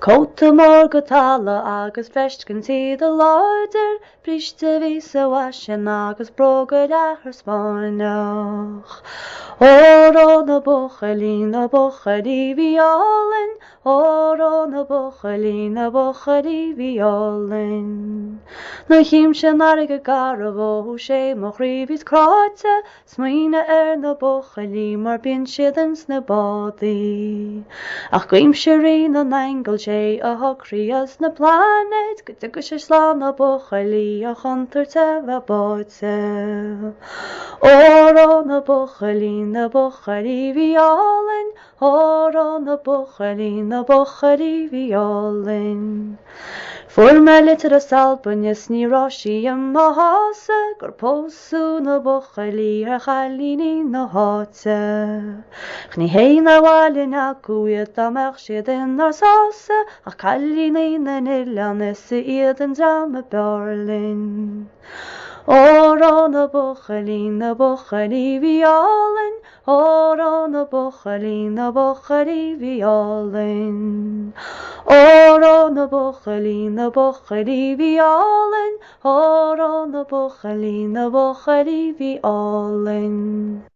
Cóta mór go talla agus freiscin siad a láidir, bríste ví sa wasin agus brogad ahar spáineach. Óró na bucharí violin, óró na bucharí violin. Na hím sin aige garabh sé mo chríbhís cráite, smaoine na bucharí mar bíonn siad ins na bádaí. Ach goim sirí na naingil sé a thugrias na planet, go tuga sé slán na bucharí a chuntarta bheith báite. Óró na bucharí violin, óró na bucharí violin. Fuair me litir a salpanis ní rásí am a hása, gur pósú na bucharí ar chalíní na háte. Chní hé na bhálinn acuiad amach siad in ar sása, ach chalíní na nillan is sa iad an drama Berlin. Óró na bucharí violin, óró na bucharí violin. Óró na bucharí violin, óró na bucharí violin.